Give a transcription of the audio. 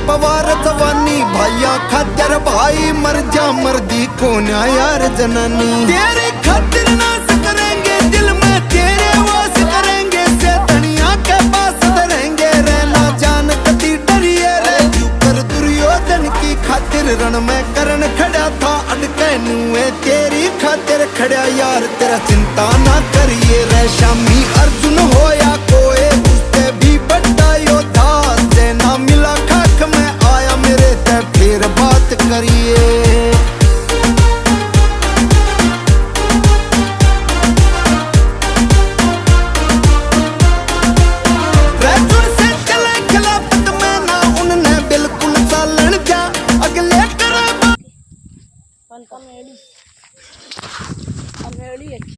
पवार जवानी भाइया खातिर भाई मर जा मर्दी को ना यार जनानी तेरे खातिर नाश करेंगे दिल में तेरे वास करेंगे से धनिया के पास धरेंगे रहना जान कती डरिए रे क्यों कर दुर्योधन की खातिर रण में करण खड़ा था अटके नुए तेरी खातिर खड़ा यार तेरा चिंता ना करिए रे शामी अर्जुन हो या कोई उससे भी बड़ा योद्धा सेना मिला खाक में आया मेरे ते फिर बात करिए Kan ready.